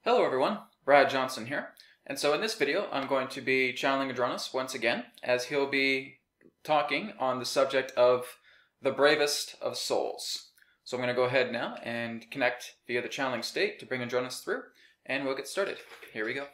Hello everyone, Brad Johnson here, and so in this video I'm going to be channeling Adronis once again, as he'll be talking on the subject of the bravest of souls. So I'm going to go ahead now and connect via the channeling state to bring Adronis through, and we'll get started. Here we go.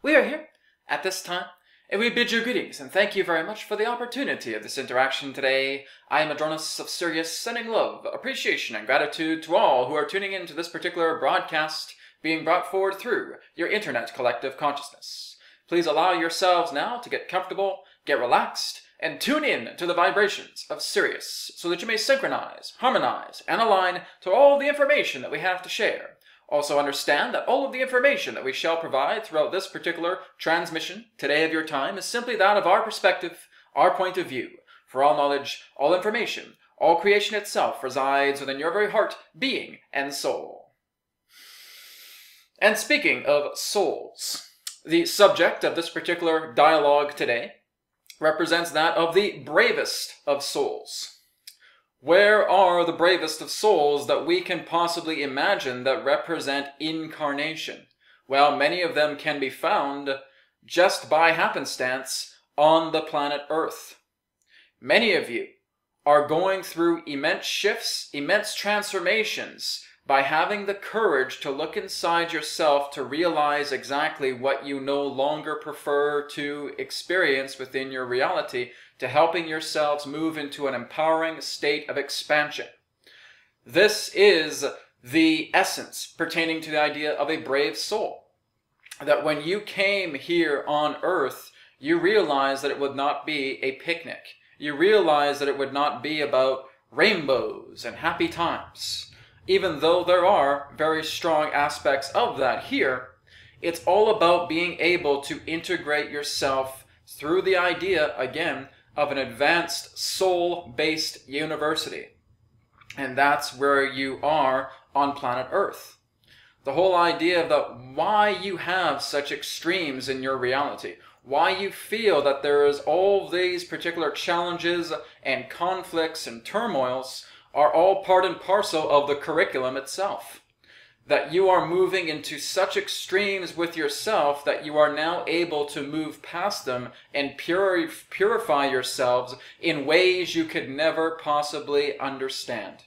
We are here at this time, and we bid you greetings, and thank you very much for the opportunity of this interaction today. I am Adronis of Sirius, sending love, appreciation, and gratitude to all who are tuning in to this particular broadcast being brought forward through your internet collective consciousness. Please allow yourselves now to get comfortable, get relaxed, and tune in to the vibrations of Sirius so that you may synchronize, harmonize, and align to all the information that we have to share. Also understand that all of the information that we shall provide throughout this particular transmission today of your time is simply that of our perspective, our point of view. For all knowledge, all information, all creation itself resides within your very heart, being, and soul. And speaking of souls, the subject of this particular dialogue today represents that of the bravest of souls. Where are the bravest of souls that we can possibly imagine that represent incarnation? Well, many of them can be found just by happenstance on the planet Earth. Many of you are going through immense shifts, immense transformations by having the courage to look inside yourself to realize exactly what you no longer prefer to experience within your reality, to helping yourselves move into an empowering state of expansion. This is the essence pertaining to the idea of a brave soul. That when you came here on Earth, you realized that it would not be a picnic. You realized that it would not be about rainbows and happy times. Even though there are very strong aspects of that here, it's all about being able to integrate yourself through the idea, again, of an advanced soul-based university. And that's where you are on planet Earth. The whole idea of why you have such extremes in your reality, why you feel that there is all these particular challenges and conflicts and turmoils are all part and parcel of the curriculum itself. That you are moving into such extremes with yourself that you are now able to move past them and purify yourselves in ways you could never possibly understand.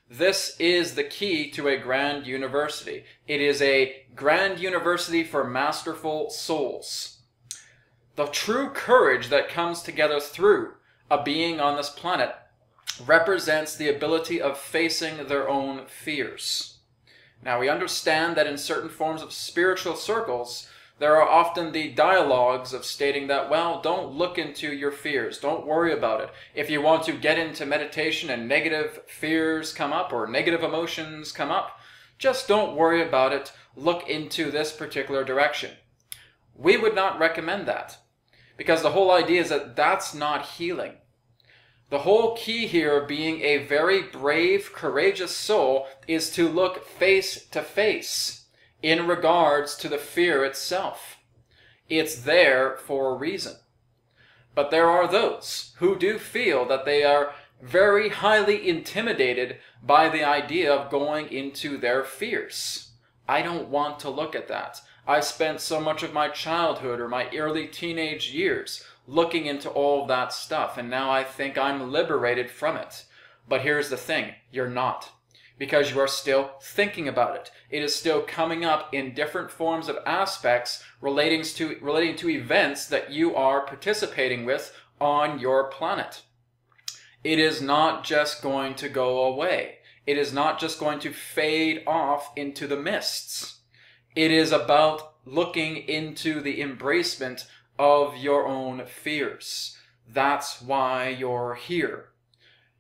This is the key to a grand university. It is a grand university for masterful souls. The true courage that comes together through a being on this planet represents the ability of facing their own fears. Now, we understand that in certain forms of spiritual circles, there are often the dialogues of stating that, well, don't look into your fears. Don't worry about it. If you want to get into meditation and negative fears come up or negative emotions come up, just don't worry about it. Look into this particular direction. We would not recommend that, because the whole idea is that that's not healing. The whole key here of being a very brave, courageous soul is to look face to face in regards to the fear itself. It's there for a reason. But there are those who do feel that they are very highly intimidated by the idea of going into their fears. I don't want to look at that. I spent so much of my childhood or my early teenage years looking into all of that stuff, and now I think I'm liberated from it. But here's the thing, you're not. Because you are still thinking about it. It is still coming up in different forms of aspects relating to events that you are participating with on your planet. It is not just going to go away. It is not just going to fade off into the mists. It is about looking into the embracement of your own fears. That's why you're here.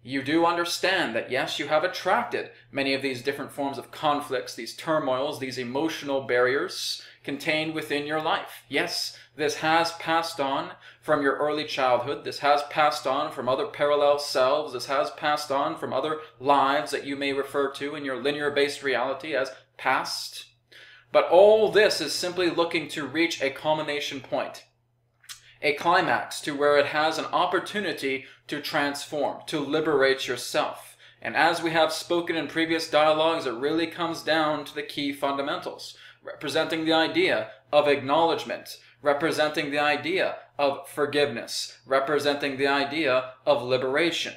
You do understand that, yes, you have attracted many of these different forms of conflicts, these turmoils, these emotional barriers contained within your life. Yes, this has passed on from your early childhood. This has passed on from other parallel selves. This has passed on from other lives that you may refer to in your linear-based reality as past. But all this is simply looking to reach a culmination point, a climax to where it has an opportunity to transform, to liberate yourself. And as we have spoken in previous dialogues, it really comes down to the key fundamentals, representing the idea of acknowledgement, representing the idea of forgiveness, representing the idea of liberation.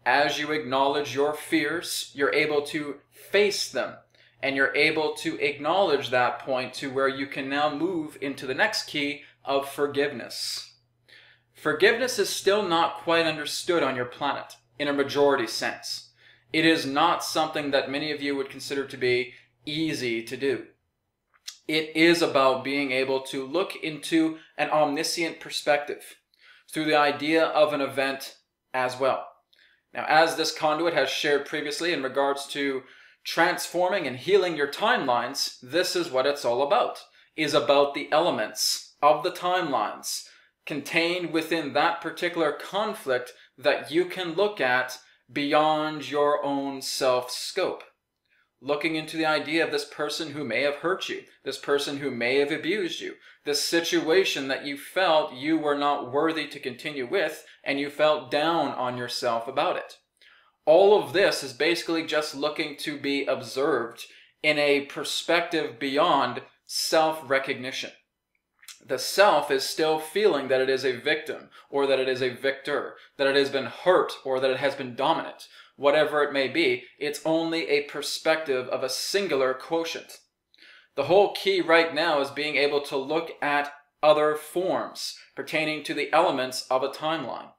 As you acknowledge your fears, you're able to face them, and you're able to acknowledge that point to where you can now move into the next key of forgiveness. Forgiveness is still not quite understood on your planet in a majority sense. It is not something that many of you would consider to be easy to do. It is about being able to look into an omniscient perspective through the idea of an event as well. Now, as this conduit has shared previously in regards to transforming and healing your timelines, this is what it's all about, is about the elements of the timelines contained within that particular conflict that you can look at beyond your own self-scope. Looking into the idea of this person who may have hurt you, this person who may have abused you, this situation that you felt you were not worthy to continue with, and you felt down on yourself about it. All of this is basically just looking to be observed in a perspective beyond self-recognition. The self is still feeling that it is a victim, or that it is a victor, that it has been hurt, or that it has been dominant. Whatever it may be, it's only a perspective of a singular quotient. The whole key right now is being able to look at other forms pertaining to the elements of a timeline,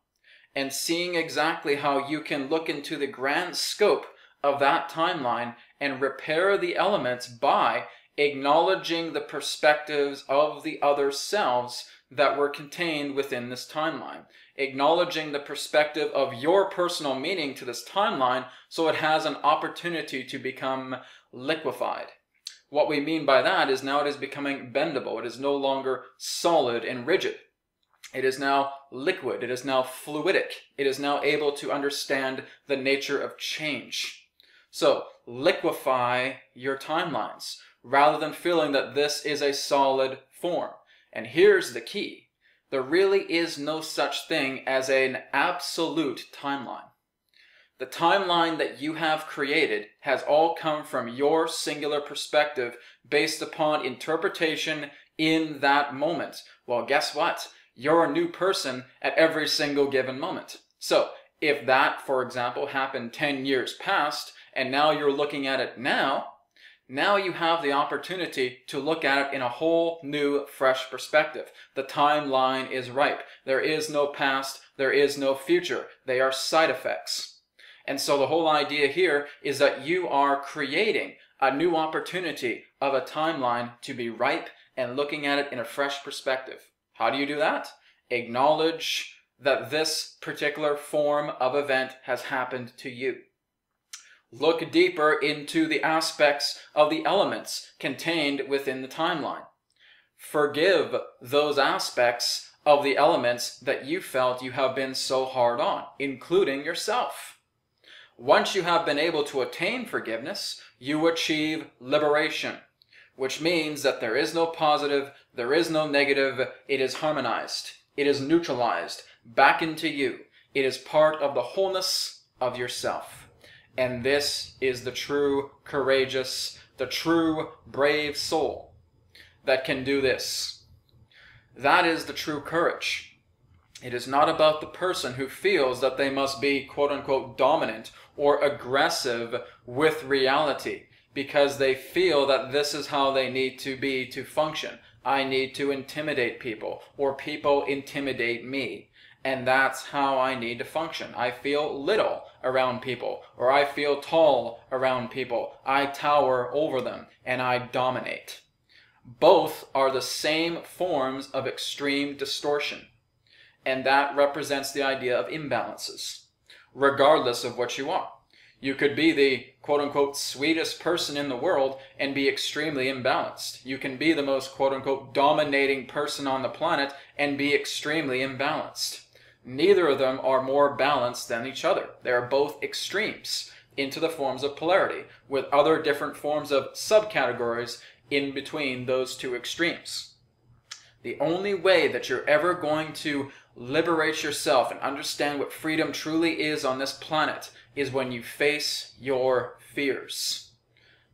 and seeing exactly how you can look into the grand scope of that timeline and repair the elements by acknowledging the perspectives of the other selves that were contained within this timeline. Acknowledging the perspective of your personal meaning to this timeline so it has an opportunity to become liquefied. What we mean by that is now it is becoming bendable. It is no longer solid and rigid. It is now liquid. It is now fluidic. It is now able to understand the nature of change. So, liquefy your timelines rather than feeling that this is a solid form. And here's the key. There really is no such thing as an absolute timeline. The timeline that you have created has all come from your singular perspective based upon interpretation in that moment. Well, guess what? You're a new person at every single given moment. So, if that, for example, happened 10 years past, and now you're looking at it now you have the opportunity to look at it in a whole new, fresh perspective. The timeline is ripe. There is no past. There is no future. They are side effects. And so the whole idea here is that you are creating a new opportunity of a timeline to be ripe and looking at it in a fresh perspective. How do you do that? Acknowledge that this particular form of event has happened to you. Look deeper into the aspects of the elements contained within the timeline. Forgive those aspects of the elements that you felt you have been so hard on, including yourself. Once you have been able to attain forgiveness, you achieve liberation, which means that there is no positive, there is no negative, it is harmonized, it is neutralized back into you. It is part of the wholeness of yourself. And this is the true courageous, the true brave soul that can do this. That is the true courage. It is not about the person who feels that they must be quote-unquote dominant or aggressive with reality because they feel that this is how they need to be to function. I need to intimidate people, or people intimidate me. And that's how I need to function. I feel little around people, or I feel tall around people. I tower over them, and I dominate. Both are the same forms of extreme distortion, and that represents the idea of imbalances, regardless of what you are. You could be the quote-unquote sweetest person in the world and be extremely imbalanced. You can be the most quote-unquote dominating person on the planet and be extremely imbalanced. Neither of them are more balanced than each other. They are both extremes into the forms of polarity, with other different forms of subcategories in between those two extremes. The only way that you're ever going to liberate yourself and understand what freedom truly is on this planet is when you face your fears.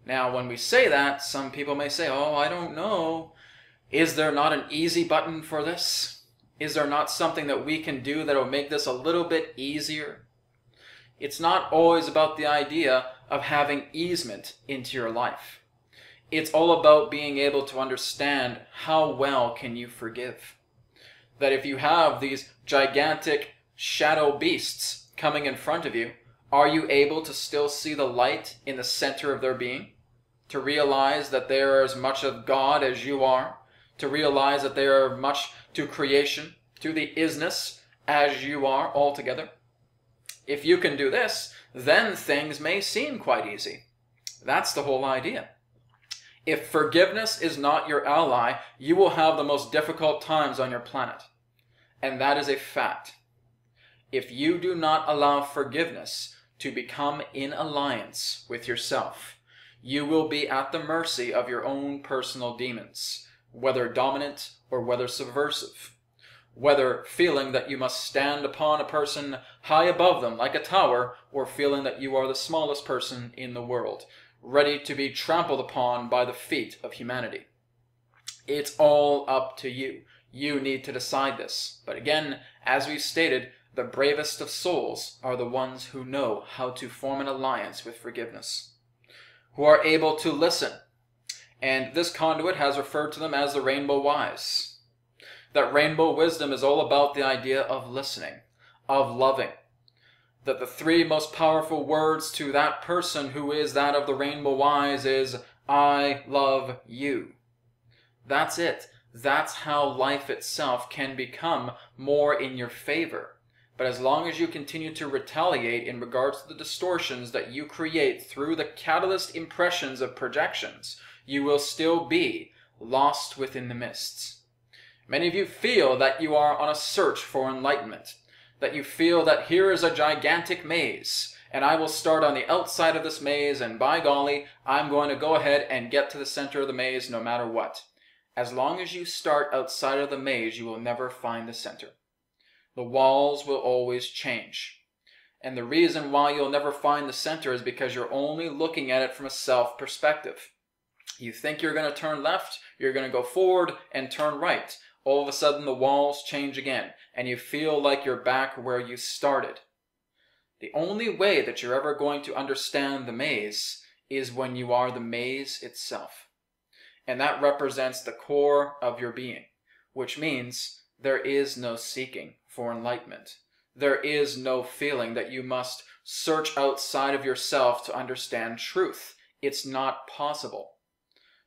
Now, when we say that, some people may say, oh, I don't know. Is there not an easy button for this? Is there not something that we can do that will make this a little bit easier? It's not always about the idea of having easement into your life. It's all about being able to understand how well can you forgive. That if you have these gigantic shadow beasts coming in front of you, are you able to still see the light in the center of their being? To realize that they are as much of God as you are? To realize that they are much to creation, to the isness, as you are altogether? If you can do this, then things may seem quite easy. That's the whole idea. If forgiveness is not your ally, you will have the most difficult times on your planet. And that is a fact. If you do not allow forgiveness to become in alliance with yourself, you will be at the mercy of your own personal demons, whether dominant or whether subversive. Whether feeling that you must stand upon a person high above them like a tower, or feeling that you are the smallest person in the world, ready to be trampled upon by the feet of humanity. It's all up to you. You need to decide this. But again, as we've stated, the bravest of souls are the ones who know how to form an alliance with forgiveness, who are able to listen. And this conduit has referred to them as the rainbow wise. That rainbow wisdom is all about the idea of listening, of loving. That the three most powerful words to that person who is that of the rainbow wise is, I love you. That's it. That's how life itself can become more in your favor. But as long as you continue to retaliate in regards to the distortions that you create through the catalyst impressions of projections, you will still be lost within the mists. Many of you feel that you are on a search for enlightenment, that you feel that here is a gigantic maze, and I will start on the outside of this maze, and by golly, I'm going to go ahead and get to the center of the maze no matter what. As long as you start outside of the maze, you will never find the center. The walls will always change. And the reason why you'll never find the center is because you're only looking at it from a self perspective. You think you're going to turn left, you're going to go forward and turn right. All of a sudden the walls change again, and you feel like you're back where you started. The only way that you're ever going to understand the maze is when you are the maze itself. And that represents the core of your being, which means there is no seeking for enlightenment. There is no feeling that you must search outside of yourself to understand truth. It's not possible.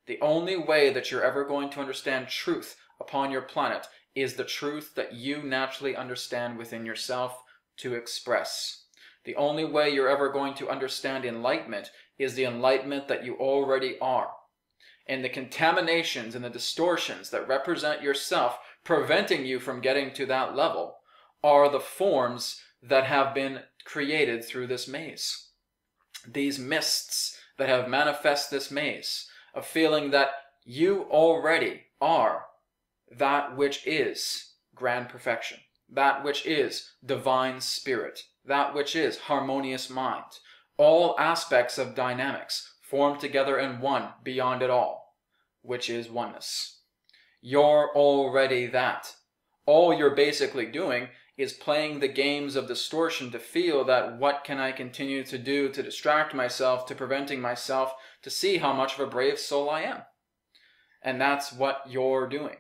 The only way that you're ever going to understand truth upon your planet is the truth that you naturally understand within yourself to express. The only way you're ever going to understand enlightenment is the enlightenment that you already are. And the contaminations and the distortions that represent yourself, preventing you from getting to that level, are the forms that have been created through this maze. These mists that have manifest this maze of feeling that you already are that which is grand perfection, that which is divine spirit, that which is harmonious mind, all aspects of dynamics formed together in one beyond it all, which is oneness. You're already that. All you're basically doing is playing the games of distortion to feel that what can I continue to do to distract myself, to preventing myself to see how much of a brave soul I am. And that's what you're doing.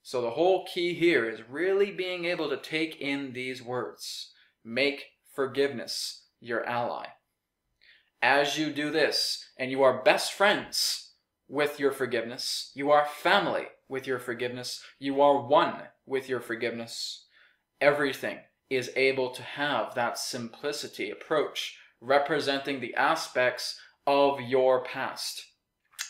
So the whole key here is really being able to take in these words. Make forgiveness your ally. As you do this, and you are best friends with your forgiveness, you are family with your forgiveness, you are one with your forgiveness, everything is able to have that simplicity approach representing the aspects of your past,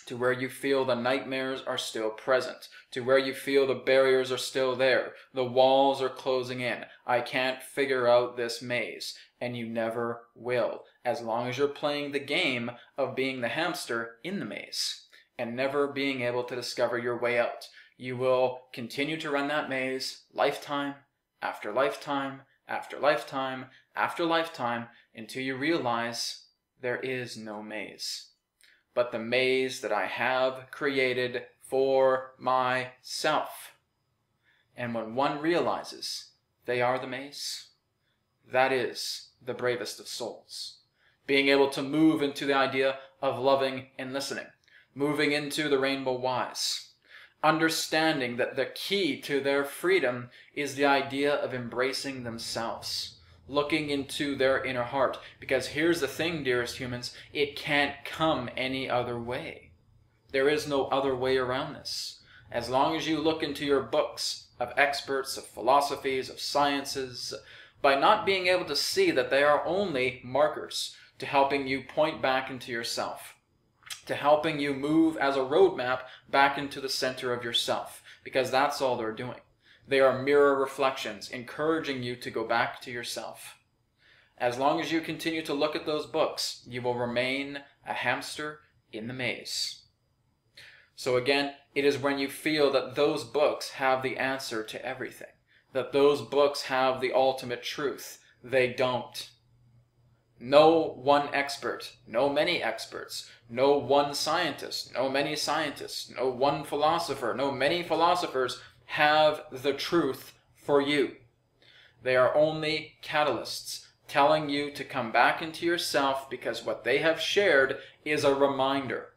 to where you feel the nightmares are still present, to where you feel the barriers are still there, the walls are closing in. I can't figure out this maze, and you never will, as long as you're playing the game of being the hamster in the maze, and never being able to discover your way out. You will continue to run that maze lifetime after lifetime after lifetime after lifetime until you realize there is no maze, but the maze that I have created for myself. And when one realizes they are the maze, that is the bravest of souls. Being able to move into the idea of loving and listening, moving into the rainbow wise, understanding that the key to their freedom is the idea of embracing themselves, looking into their inner heart. Because here's the thing, dearest humans, it can't come any other way. There is no other way around this. As long as you look into your books of experts, of philosophies, of sciences, by not being able to see that they are only markers to helping you point back into yourself, to helping you move as a roadmap back into the center of yourself, because that's all they're doing. They are mirror reflections, encouraging you to go back to yourself. As long as you continue to look at those books, you will remain a hamster in the maze. So again, it is when you feel that those books have the answer to everything, that those books have the ultimate truth. They don't. No one expert, no many experts, no one scientist, no many scientists, no one philosopher, no many philosophers have the truth for you. They are only catalysts telling you to come back into yourself, because what they have shared is a reminder.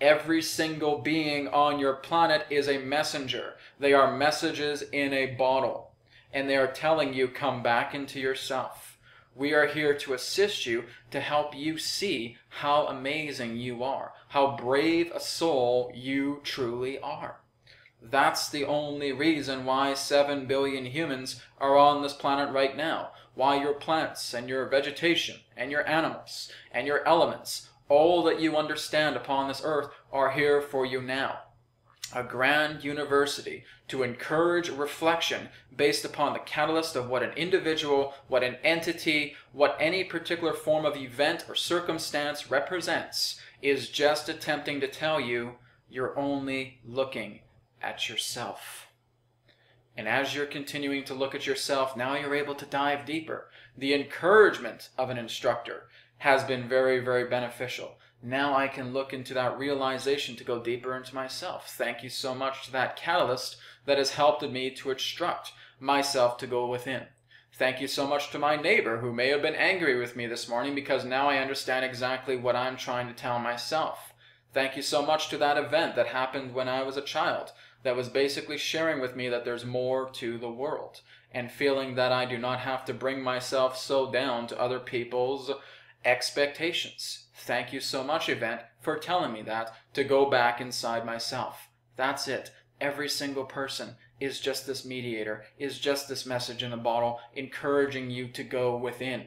Every single being on your planet is a messenger. They are messages in a bottle, and they are telling you, come back into yourself. We are here to assist you, to help you see how amazing you are, how brave a soul you truly are. That's the only reason why 7 billion humans are on this planet right now. Why your plants and your vegetation and your animals and your elements, all that you understand upon this earth, are here for you now. A grand university to encourage reflection based upon the catalyst of what an individual, what an entity, what any particular form of event or circumstance represents, is just attempting to tell you you're only looking at yourself. And as you're continuing to look at yourself, now you're able to dive deeper. The encouragement of an instructor has been very, very beneficial. Now I can look into that realization to go deeper into myself. Thank you so much to that catalyst that has helped me to instruct myself to go within. Thank you so much to my neighbor who may have been angry with me this morning, because now I understand exactly what I'm trying to tell myself. Thank you so much to that event that happened when I was a child, that was basically sharing with me that there's more to the world, and feeling that I do not have to bring myself so down to other people's expectations. Thank you so much, event, for telling me that, to go back inside myself. That's it. Every single person is just this mediator, is just this message in a bottle, encouraging you to go within.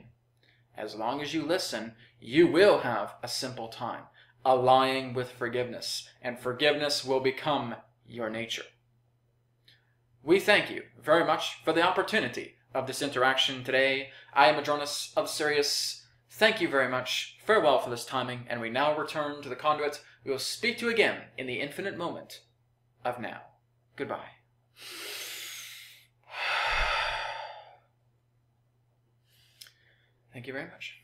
As long as you listen, you will have a simple time, allying with forgiveness, and forgiveness will become your nature. We thank you very much for the opportunity of this interaction today. I am Adronis of Sirius. Thank you very much. Farewell for this timing, and we now return to the conduit. We will speak to you again in the infinite moment of now. Goodbye. Thank you very much.